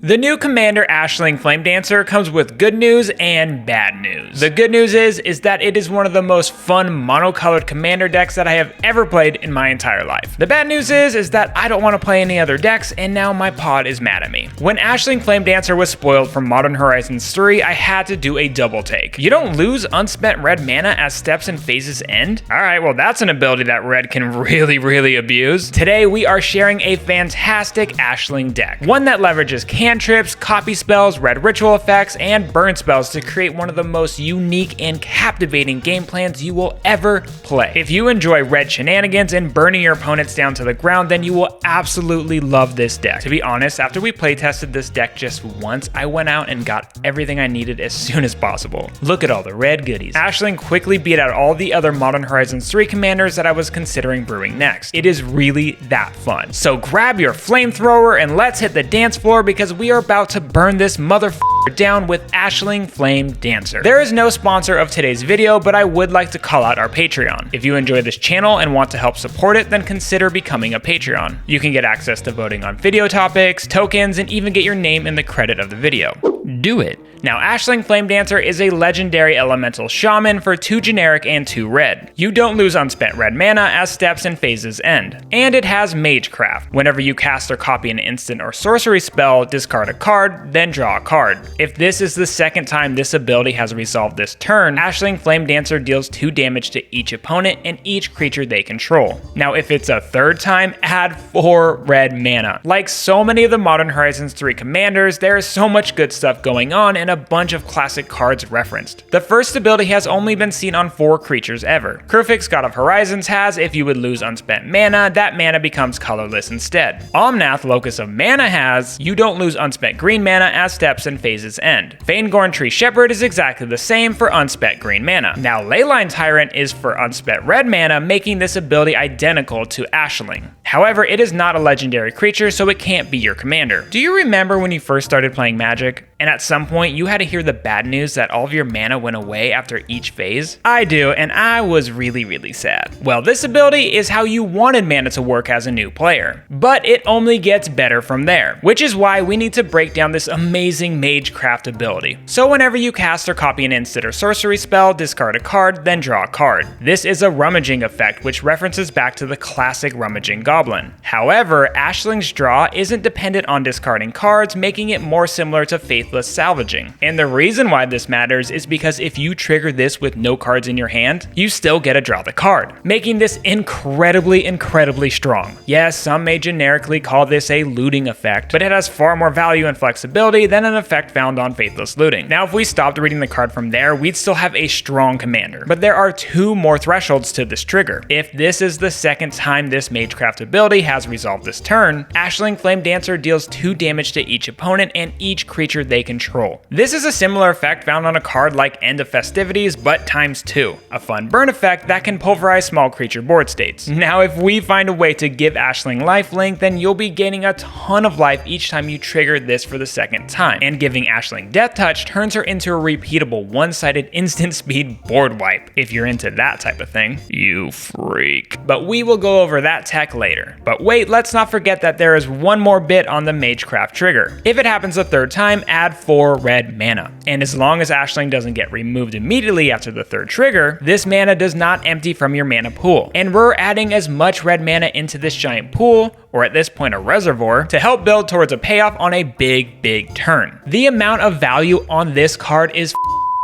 The new Commander Ashling Flamedancer comes with good news and bad news. The good news is that it is one of the most fun monocolored commander decks that I have ever played in my entire life. The bad news is that I don't want to play any other decks, and now my pod is mad at me. When Ashling Flamedancer was spoiled from Modern Horizons 3, I had to do a double take. You don't lose unspent red mana as steps and phases end? Alright, well that's an ability that red can really abuse. Today we are sharing a fantastic Ashling deck. One that leverages cantrips, copy spells, red ritual effects, and burn spells to create one of the most unique and captivating game plans you will ever play. If you enjoy red shenanigans and burning your opponents down to the ground, then you will absolutely love this deck. To be honest, after we playtested this deck just once, I went out and got everything I needed as soon as possible. Look at all the red goodies. Ashling quickly beat out all the other Modern Horizons 3 commanders that I was considering brewing next. It is really that fun. So grab your flamethrower and let's hit the dance floor because we are about to burn this motherfucker down with Ashling Flamedancer. There is no sponsor of today's video, but I would like to call out our Patreon. If you enjoy this channel and want to help support it, then consider becoming a Patreon. You can get access to voting on video topics, tokens, and even get your name in the credit of the video. Do it. Now, Ashling Flamedancer is a legendary elemental shaman for 2 generic and 2 red. You don't lose unspent red mana as steps and phases end. And it has Magecraft. Whenever you cast or copy an instant or sorcery spell, discard a card, then draw a card. If this is the second time this ability has resolved this turn, Ashling Flamedancer deals 2 damage to each opponent and each creature they control. Now, if it's a third time, add 4 red mana. Like so many of the Modern Horizons 3 commanders, there is so much good stuff going on and a bunch of classic cards referenced. The first ability has only been seen on 4 creatures ever. Krufix, God of Horizons, has if you would lose unspent mana, that mana becomes colorless instead. Omnath, Locus of Mana, has you don't lose unspent green mana as steps and phases end. Fangorn Tree Shepherd is exactly the same for unspent green mana. Now Leyline Tyrant is for unspent red mana, making this ability identical to Ashling. However, it is not a legendary creature, so it can't be your commander. Do you remember when you first started playing Magic? And at some point, you had to hear the bad news that all of your mana went away after each phase? I do, and I was really sad. Well, this ability is how you wanted mana to work as a new player. But it only gets better from there, which is why we need to break down this amazing Magecraft ability. So whenever you cast or copy an instant or sorcery spell, discard a card, then draw a card. This is a rummaging effect, which references back to the classic rummaging goblin. However, Ashling's draw isn't dependent on discarding cards, making it more similar to Faithless salvaging. And the reason why this matters is because if you trigger this with no cards in your hand, you still get to draw the card, making this incredibly strong. Yes, some may generically call this a looting effect, but it has far more value and flexibility than an effect found on Faithless looting. Now, if we stopped reading the card from there, we'd still have a strong commander, but there are 2 more thresholds to this trigger. If this is the second time this Magecraft ability has resolved this turn, Ashling Flamedancer deals 2 damage to each opponent and each creature they control. This is a similar effect found on a card like End of Festivities, but times 2. A fun burn effect that can pulverize small creature board states. Now, if we find a way to give Ashling lifelink, then you'll be gaining a ton of life each time you trigger this for the second time. And giving Ashling Death Touch turns her into a repeatable one-sided instant speed board wipe. If you're into that type of thing, you freak. But we will go over that tech later. But wait, let's not forget that there is one more bit on the Magecraft trigger. If it happens a third time, add 4 red mana. And as long as Ashling doesn't get removed immediately after the third trigger, this mana does not empty from your mana pool. And we're adding as much red mana into this giant pool, or at this point a reservoir, to help build towards a payoff on a big turn. The amount of value on this card is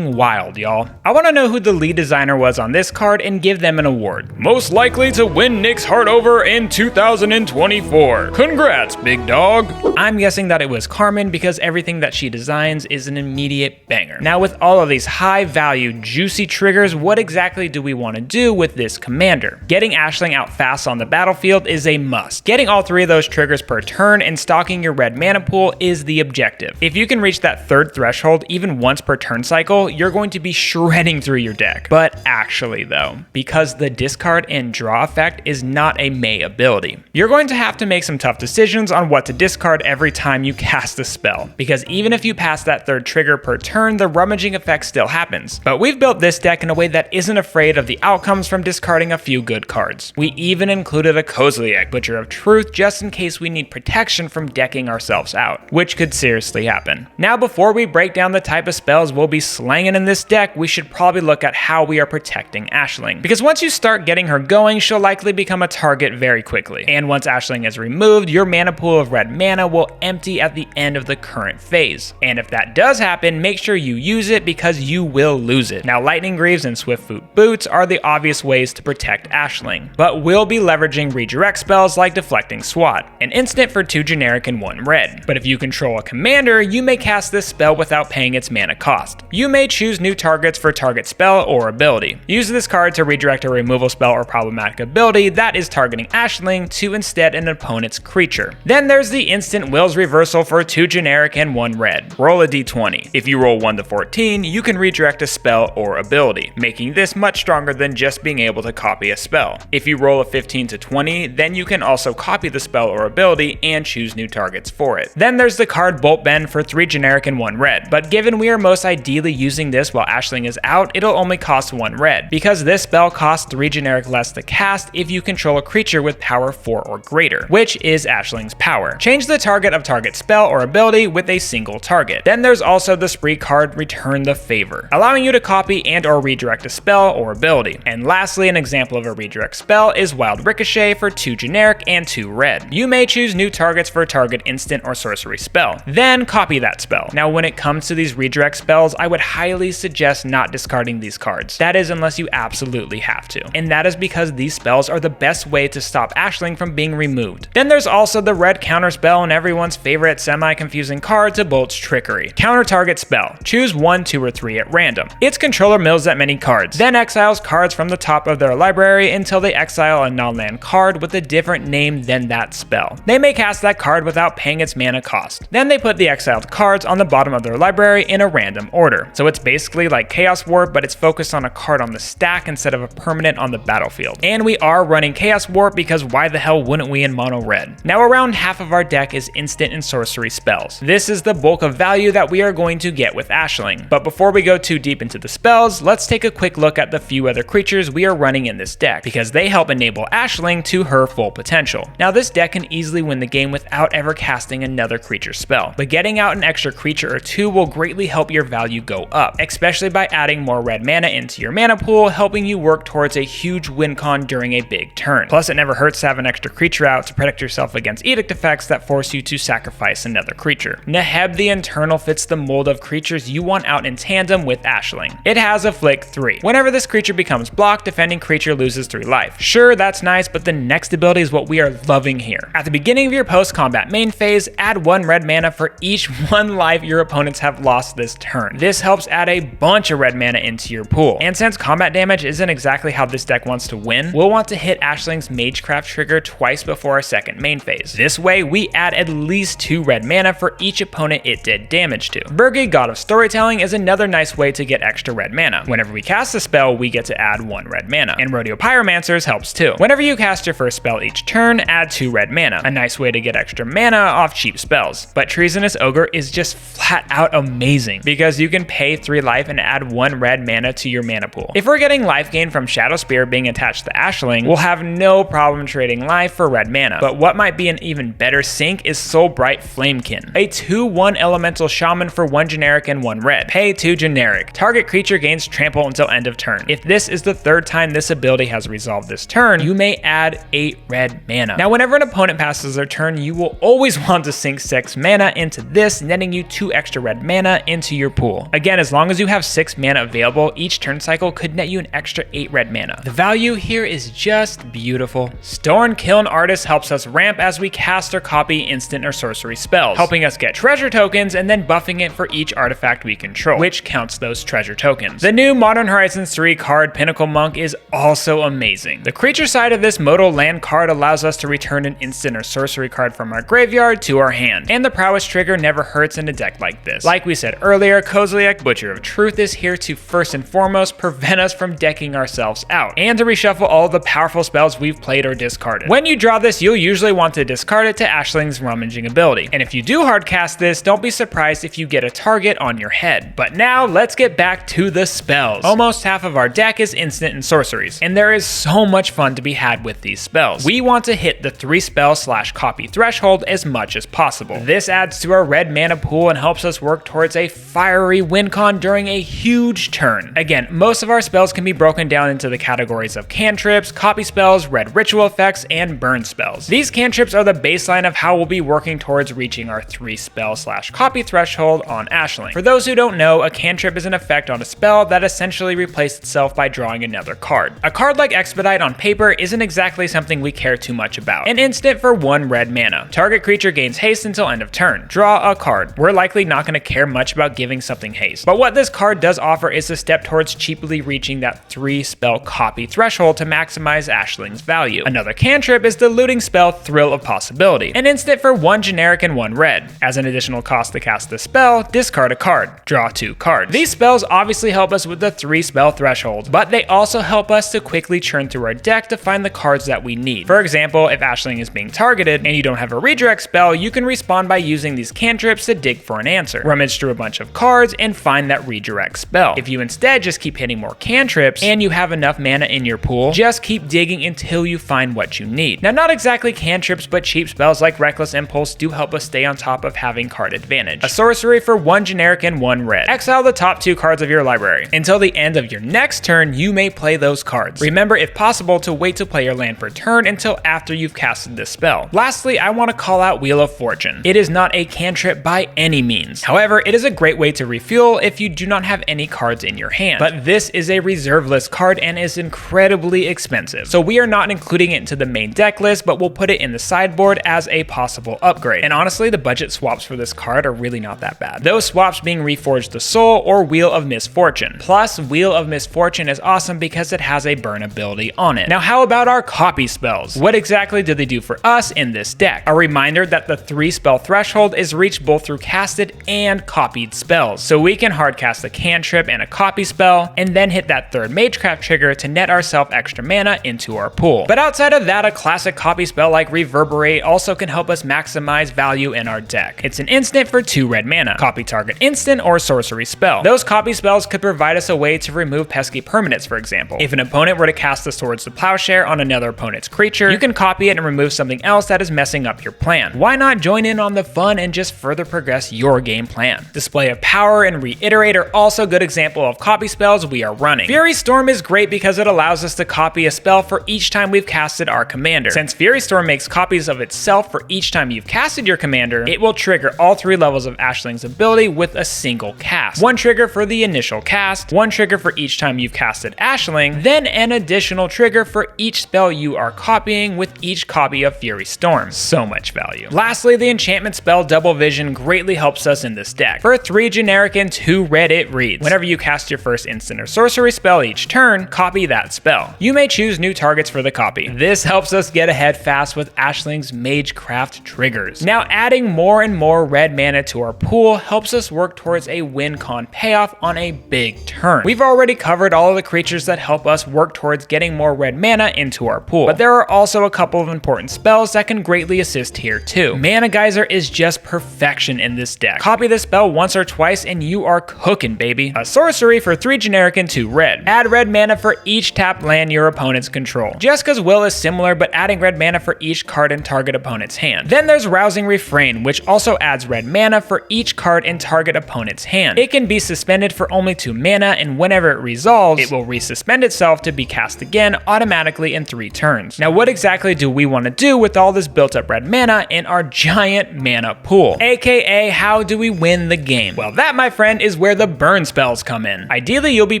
wild, y'all. I want to know who the lead designer was on this card and give them an award. Most likely to win Nick's heart over in 2024. Congrats, big dog. I'm guessing that it was Carmen because everything that she designs is an immediate banger. Now, with all of these high value, juicy triggers, what exactly do we want to do with this commander? Getting Ashling out fast on the battlefield is a must. Getting all 3 of those triggers per turn and stocking your red mana pool is the objective. If you can reach that third threshold even once per turn cycle, you're going to be shredding through your deck. But actually though, because the discard and draw effect is not a May ability, you're going to have to make some tough decisions on what to discard every time you cast a spell, because even if you pass that third trigger per turn, the rummaging effect still happens. But we've built this deck in a way that isn't afraid of the outcomes from discarding a few good cards. We even included a Kozliak, Butcher of Truth, just in case we need protection from decking ourselves out, which could seriously happen. Now, before we break down the type of spells we'll be slanging in this deck, we should probably look at how we are protecting Ashling, because once you start getting her going, she'll likely become a target very quickly. And once Ashling is removed, your mana pool of red mana will empty at the end of the current phase. And if that does happen, make sure you use it, because you will lose it. Now, Lightning Greaves and Swiftfoot Boots are the obvious ways to protect Ashling, but we'll be leveraging redirect spells like Deflecting Swat, an instant for 2 generic and 1 red. But if you control a commander, you may cast this spell without paying its mana cost. You may choose new targets for target spell or ability. Use this card to redirect a removal spell or problematic ability that is targeting Ashling to instead an opponent's creature. Then there's the instant Will's Reversal for 2 generic and 1 red. Roll a d20. If you roll 1 to 14, you can redirect a spell or ability, making this much stronger than just being able to copy a spell. If you roll a 15 to 20, then you can also copy the spell or ability and choose new targets for it. Then there's the card Bolt Bend for 3 generic and 1 red, but given we are most ideally using this while Ashling is out, it'll only cost 1 red, because this spell costs 3 generic less to cast if you control a creature with power 4 or greater, which is Ashling's power. Change the target of target spell or ability with a single target. Then there's also the spree card Return the Favor, allowing you to copy and or redirect a spell or ability. And lastly, an example of a redirect spell is Wild Ricochet for 2 generic and 2 red. You may choose new targets for a target instant or sorcery spell, then copy that spell. Now, when it comes to these redirect spells, I would highly suggest not discarding these cards. That is, unless you absolutely have to. And that is because these spells are the best way to stop Ashling from being removed. Then there's also the red counter spell and everyone's favorite semi-confusing card, Tibolt's Trickery. Counter target spell. Choose 1, 2, or 3 at random. Its controller mills that many cards, then exiles cards from the top of their library until they exile a non-land card with a different name than that spell. They may cast that card without paying its mana cost. Then they put the exiled cards on the bottom of their library in a random order. So it's basically like Chaos Warp, but it's focused on a card on the stack instead of a permanent on the battlefield. And we are running Chaos Warp because why the hell wouldn't we in mono red? Now, around half of our deck is instant and sorcery spells. This is the bulk of value that we are going to get with Ashling. But before we go too deep into the spells, let's take a quick look at the few other creatures we are running in this deck, because they help enable Ashling to her full potential. Now, this deck can easily win the game without ever casting another creature spell, but getting out an extra creature or 2 will greatly help your value go up, especially by adding more red mana into your mana pool, helping you work towards a huge win con during a big turn. Plus, it never hurts to have an extra creature out to protect yourself against edict effects that force you to sacrifice another creature. Neheb the Internal fits the mold of creatures you want out in tandem with Ashling. It has a flick 3. Whenever this creature becomes blocked, defending creature loses 3 life. Sure, that's nice, but the next ability is what we are loving here. At the beginning of your post-combat main phase, add 1 red mana for each 1 life your opponents have lost this turn. This helps add a bunch of red mana into your pool. And since combat damage isn't exactly how this deck wants to win, we'll want to hit Ashling's Magecraft trigger twice before our second main phase. This way, we add at least 2 red mana for each opponent it did damage to. Birgi, God of Storytelling, is another nice way to get extra red mana. Whenever we cast a spell, we get to add 1 red mana. And Rodeo Pyromancers helps too. Whenever you cast your first spell each turn, add 2 red mana, a nice way to get extra mana off cheap spells. But Treasonous Ogre is just flat out amazing, because you can pay 3 life and add 1 red mana to your mana pool. If we're getting life gain from Shadow Spear being attached to Ashling, we'll have no problem trading life for red mana. But what might be an even better sync is Soulbright Flamekin, a 2/1 elemental shaman for 1 generic and 1 red. Pay 2 generic. Target creature gains trample until end of turn. If this is the 3rd time this ability has resolved this turn, you may add 8 red mana. Now, whenever an opponent passes their turn, you will always want to sink 6 mana into this, netting you 2 extra red mana into your pool. Again, as long as you have 6 mana available, each turn cycle could net you an extra 8 red mana. The value here is just beautiful. Storn Kiln Artist helps us ramp as we cast or copy instant or sorcery spells, helping us get treasure tokens and then buffing it for each artifact we control, which counts those treasure tokens. The new Modern Horizons 3 card Pinnacle Monk is also amazing. The creature side of this modal land card allows us to return an instant or sorcery card from our graveyard to our hand, and the prowess trigger never hurts in a deck like this. Like we said earlier, Kozliak, Butcher of Truth is here to first and foremost prevent us from decking ourselves out, and to reshuffle all the powerful spells we've played or discarded. When you draw this, you'll usually want to discard it to Ashling's Rummaging ability, and if you do hardcast this, don't be surprised if you get a target on your head. But now, let's get back to the spells. Almost half of our deck is instant and sorceries, and there is so much fun to be had with these spells. We want to hit the 3 spell / copy threshold as much as possible. This adds to our red mana pool and helps us work towards a fiery win con during a huge turn. Again, most of our spells can be broken down into the categories of cantrips, copy spells, red ritual effects, and burn spells. These cantrips are the baseline of how we'll be working towards reaching our 3 spell / copy threshold on Ashling. For those who don't know, a cantrip is an effect on a spell that essentially replaces itself by drawing another card. A card like Expedite on paper isn't exactly something we care too much about. An instant for 1 red mana. Target creature gains haste until end of turn. Draw a card. We're likely not going to care much about giving something haste, but what this card does offer is a step towards cheaply reaching that 3 spell copy threshold to maximize Ashling's value. Another cantrip is the looting spell Thrill of Possibility, an instant for 1 generic and 1 red. As an additional cost to cast the spell, discard a card. Draw 2 cards. These spells obviously help us with the 3 spell threshold, but they also help us to quickly churn through our deck to find the cards that we need. For example, if Ashling is being targeted and you don't have a redirect spell, you can respond by using these cantrips to dig for an answer. Rummage through a bunch of cards and find that redirect spell. If you instead just keep hitting more cantrips and you have enough mana in your pool, just keep digging until you find what you need. Now, not exactly cantrips, but cheap spells like Reckless Impulse do help us stay on top of having card advantage. A sorcery for 1 generic and 1 red. Exile the top 2 cards of your library. Until the end of your next turn, you may play those cards. Remember, if possible, to wait to play your land per turn until after you've casted this spell. Lastly, I want to call out Wheel of Fortune. It is not a cantrip by any means. However, it is a great way to refuel if you do not have any cards in your hand. But this is a reserve list card and is incredibly expensive. So we are not including it into the main deck list, but we'll put it in the sideboard as a possible upgrade. And honestly, the budget swaps for this card are really not that bad. Those swaps being Reforge the Soul or Wheel of Misfortune. Plus, Wheel of Misfortune is awesome because it has a burn ability on it. Now, how about our copy spells? What exactly do they do for us in this deck? A reminder that the 3 spell threshold is reached both through casted and copied spells. So we can hardcast a cantrip and a copy spell, and then hit that 3rd Magecraft trigger to net ourselves extra mana into our pool. But outside of that, a classic copy spell like Reverberate also can help us maximize value in our deck. It's an instant for 2 red mana. Copy target instant or sorcery spell. Those copy spells could provide us a way to remove pesky permanents, for example. If an opponent were to cast the Swords to Plowshare on another opponent's creature, you can copy it and remove something else that is messing up your plan. Why not join in on the fun and just further progress your game plan? Display of Power and Reiterate are also good example of copy spells we are running. Fury Storm is great because it allows us to copy a spell for each time we've casted our commander. Since Fury Storm makes copies of itself for each time you've casted your commander, it will trigger all 3 levels of Ashling's ability with a single cast. 1 trigger for the initial cast, 1 trigger for each time you've casted Ashling, then an additional trigger for each spell you are copying with each copy of Fury Storm. So much value. Lastly, the enchantment spell Double Vision greatly helps us in this deck. For 3 generic and 2 red, it reads, whenever you cast your first instant or sorcery spell each turn, copy that spell. You may choose new targets for the copy. This helps us get ahead fast with Ashling's Magecraft triggers. Now, adding more and more red mana to our pool helps us work towards a win con payoff on a big turn. We've already covered all of the creatures that help us work towards getting more red mana into our pool, but there are also a couple of important spells that can greatly assist here too. Mana Geyser is just perfection in this deck. Copy this spell once or twice and you are cooking, baby. A sorcery for 3 generic and 2 red. Add red mana for each tapped land your opponents control. Jessica's Will is similar, but adding red mana for each card in target opponent's hand. Then there's Rousing Refrain, which also adds red mana for each card in target opponent's hand. It can be suspended for only 2 mana, and whenever it resolves, it will resuspend itself to be cast again automatically in 3 turns. Now, what exactly do we want to do with all this built up red mana in our giant mana pool? AKA, how do we win the game? Well, that, my friend, is where the burn spells come in. Ideally, you'll be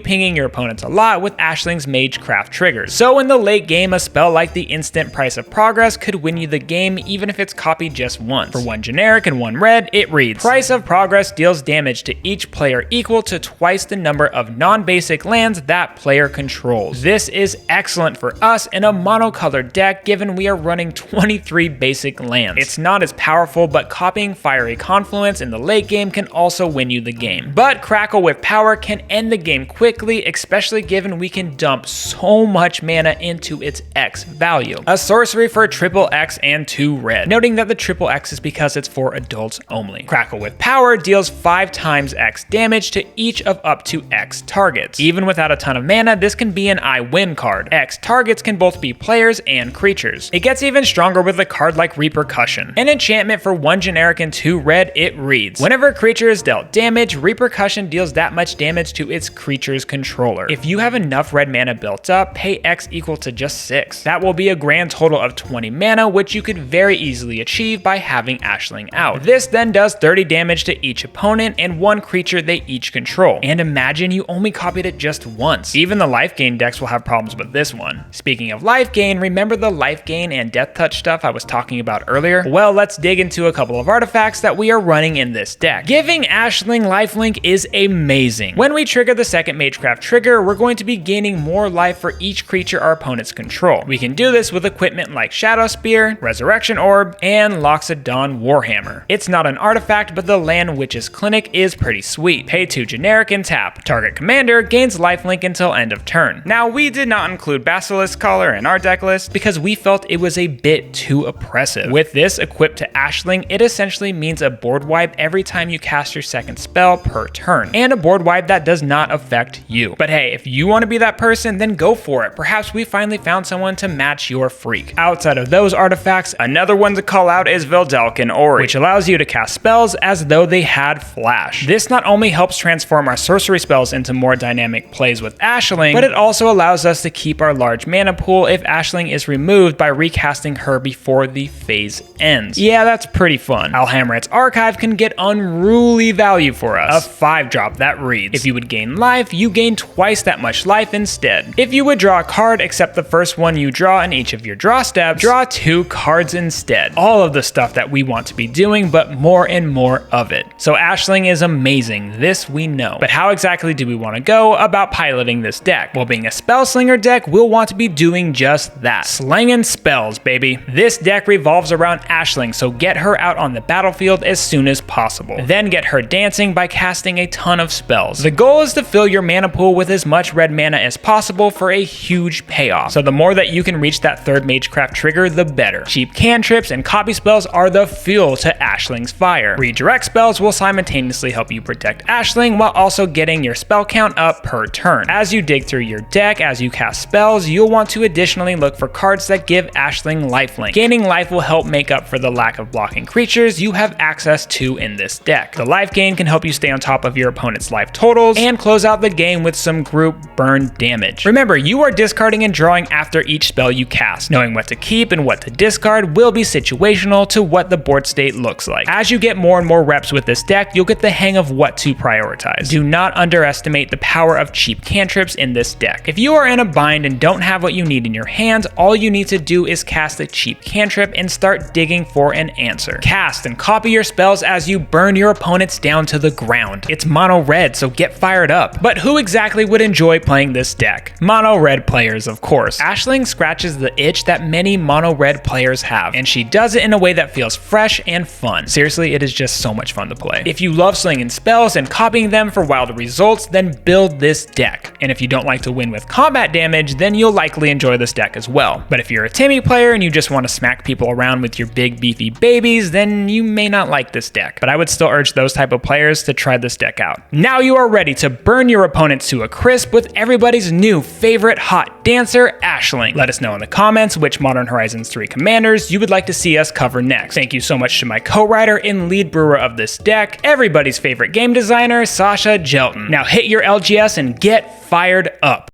pinging your opponents a lot with Ashling's Magecraft triggers. So in the late game, a spell like the instant Price of Progress could win you the game even if it's copied just once. For 1 generic and 1 red, it reads, Price of Progress deals damage to each player equal to twice the number of non-basic lands that player controls. This is excellent for us in a monocolored deck given we are running 23 basic lands. It's not as powerful, but copying Fiery Confluence in the late game can also win you the game. But Crackle with Power can end the game quickly, especially given we can dump so much mana into its X value. A sorcery for triple X and 2 red, noting that the triple X is because it's for adults only. Crackle with Power deals 5 times X damage to each of up to X targets. Even without a ton of mana, this can be an I win card. X targets can both be players and creatures. It gets even stronger with a card like Repercussion. An enchantment for 1 generic and 2 red, it reads, whenever a creature is dealt damage, Repercussion deals that much damage to its creature's controller. If you have enough red mana built up, pay X equal to just 6. That will be a grand total of 20 mana, which you could very easily achieve by having Ashling out. This then does 30 damage to each opponent and 1 creature they each control. And imagine you only copied it just once. Even the life gain decks will have problems with this one. Speaking of life gain, remember the life gain and death touch stuff I was talking about earlier? Well, let's dig into a couple of artifacts that we are running in this deck. Giving Ashling lifelink is amazing. When we trigger the second Magecraft trigger, we're going to be gaining more life for each creature our opponents control. We can do this with equipment like Shadow Spear, Resurrection Orb, and Loxodon Warhammer. It's not an artifact, but the Land Witch's Clinic is pretty sweet. Pay 2 generic and tap. Target commander gains lifelink until end of turn. Now, we did not include Basilisk Collar in our deck list because we felt it was a bit too oppressive. With this equipped to Ashling, it essentially means a board wipe every time you cast your second spell per turn, and a board wipe that does not affect you. But hey, if you want to be that person, then go for it. Perhaps we finally found someone to match your freak. Outside of those artifacts, another one to call out is Veldelkin Ori, which allows you to cast spells as though they had flash. This not only helps transform our sorcery spells into more dynamic plays with Ashling, but it also allows us to keep our large mana pool if Ashling is removed by recasting her before the phase ends. Yeah, that's pretty fun. Alhamret's Archive can get unruly value for us. A 5-drop that reads, if you would gain life, you gain twice that much life instead. If you would draw a card except the first one you draw in each of your draw steps, draw 2 cards instead. All of the stuff that we want to be doing, but more and more of it. So Ashling is amazing, this we know. But how exactly do we want to go about piloting this deck? Well, being a spell slinger deck, we'll want to be doing just that. Slinging spells, baby. This deck revolves around Ashling, so get her out on the battlefield as soon as possible. Then get her dancing by casting a ton of spells. The goal is to fill your mana pool with as much red mana as possible for a huge payoff. So the more that you can reach that 3rd Magecraft trigger, the better. Cheap cantrips and copy spells are the fuel to Ashling's fire. Redirect spells will simultaneously help you protect Ashling while also getting your spell count up per turn. As you dig through your deck, as you cast spells, you'll want to additionally look for cards that give Ashling lifelink. Gaining life will help make up for the lack of blocking creatures you have access to in this deck. The life gain can help you stay on top of your opponent's life totals and close out the game with some group burn damage. Remember, you are discarding and drawing after each spell you cast. Knowing what to keep and what to discard will be situational to what the board state looks like. As you get more and more reps with this deck, you'll get the hang of what to prioritize. Do not underestimate the power of cheap cantrips in this deck. If you are in a bind and don't have what you need in your hand, all you need to do is cast a cheap cantrip and start digging for an answer. Cast and copy your spells as you burn your opponents down to the ground. It's mono red, so get fired up. But who exactly would enjoy playing this deck? Mono red players, of course. Ashling scratches the itch that many mono red players have, and she does it in a way that feels fresh and fun. Seriously, it is just so much fun to play. If you love slinging spells and copying them for wild results, then build this deck. And if you don't like to win with combat damage, then you'll likely enjoy this deck as well. But if you're a Timmy player and you just want to smack people around with your big beefy babies, then you may not like this deck. But I would still urge those type of players to try this deck out. Now you are ready to burn your opponents to a crisp with everybody's new favorite hot dancer, Ashling. Let us know in the comments which Modern Horizons 3 commanders you would like to see us cover next. Thank you so much to my co-writer and lead brewer of this deck, everybody's favorite game designer, Sasha Jelten. Now hit your LGS and get fired up.